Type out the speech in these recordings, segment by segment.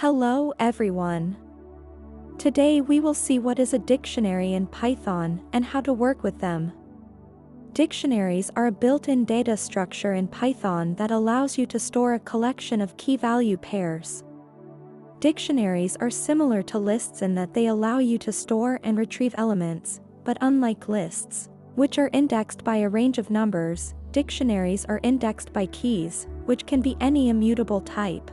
Hello everyone. Today we will see what is a dictionary in Python and how to work with them. Dictionaries are a built-in data structure in Python that allows you to store a collection of key-value pairs. Dictionaries are similar to lists in that they allow you to store and retrieve elements, but unlike lists, which are indexed by a range of numbers, dictionaries are indexed by keys, which can be any immutable type.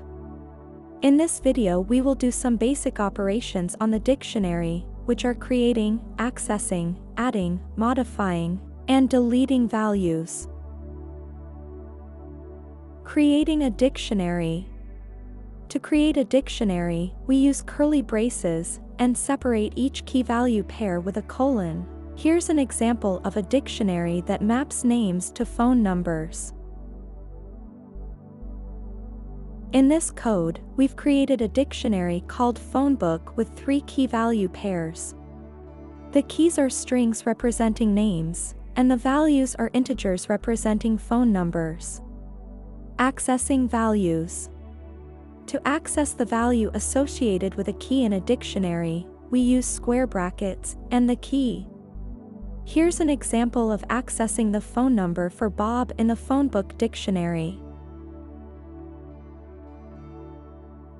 In this video we will do some basic operations on the dictionary, which are creating, accessing, adding, modifying, and deleting values. Creating a dictionary. To create a dictionary, we use curly braces and separate each key-value pair with a colon. Here's an example of a dictionary that maps names to phone numbers. In this code, we've created a dictionary called phonebook with 3 key-value pairs. The keys are strings representing names, and the values are integers representing phone numbers. Accessing values. To access the value associated with a key in a dictionary, we use square brackets and the key. Here's an example of accessing the phone number for Bob in the phonebook dictionary.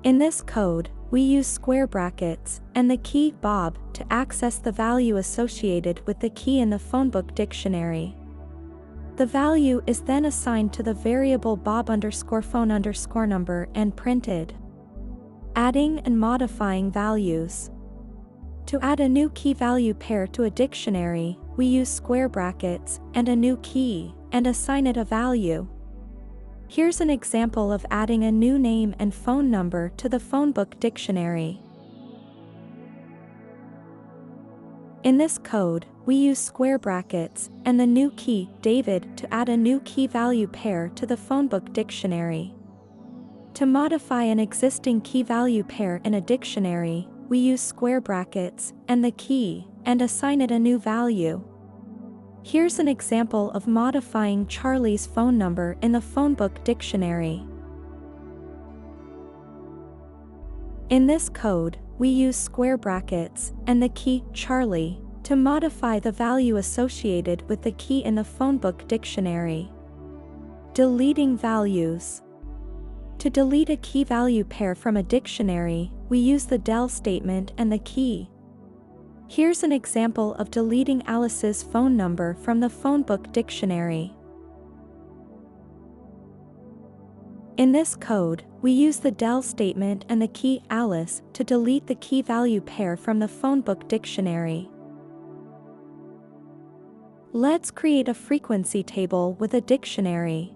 In this code, we use square brackets and the key Bob to access the value associated with the key in the phonebook dictionary. The value is then assigned to the variable Bob_phone_number and printed. Adding and modifying values. To add a new key-value pair to a dictionary, we use square brackets and a new key and assign it a value. Here's an example of adding a new name and phone number to the phonebook dictionary. In this code, we use square brackets and the new key, David, to add a new key-value pair to the phonebook dictionary. To modify an existing key-value pair in a dictionary, we use square brackets and the key and assign it a new value. Here's an example of modifying Charlie's phone number in the phonebook dictionary. In this code, we use square brackets and the key Charlie to modify the value associated with the key in the phonebook dictionary. Deleting values. To delete a key-value pair from a dictionary, we use the del statement and the key. Here's an example of deleting Alice's phone number from the phonebook dictionary. In this code, we use the del statement and the key Alice to delete the key-value pair from the phonebook dictionary. Let's create a frequency table with a dictionary.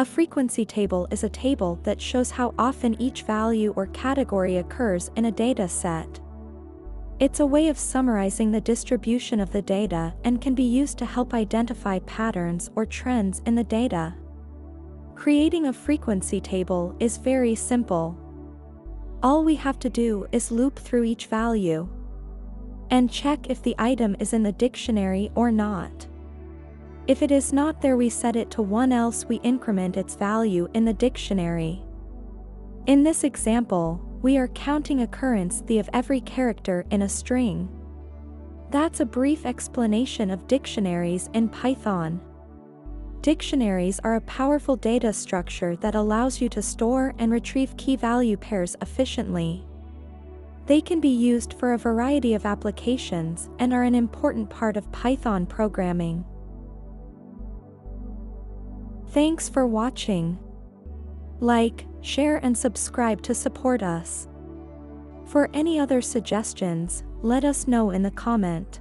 A frequency table is a table that shows how often each value or category occurs in a data set. It's a way of summarizing the distribution of the data and can be used to help identify patterns or trends in the data. Creating a frequency table is very simple. All we have to do is loop through each value and check if the item is in the dictionary or not. If it is not there, we set it to 1, else we increment its value in the dictionary. In this example, we are counting occurrence of every character in a string. That's a brief explanation of dictionaries in Python. Dictionaries are a powerful data structure that allows you to store and retrieve key-value pairs efficiently. They can be used for a variety of applications and are an important part of Python programming. Thanks for watching. Like, share and subscribe to support us. For any other suggestions, let us know in the comment.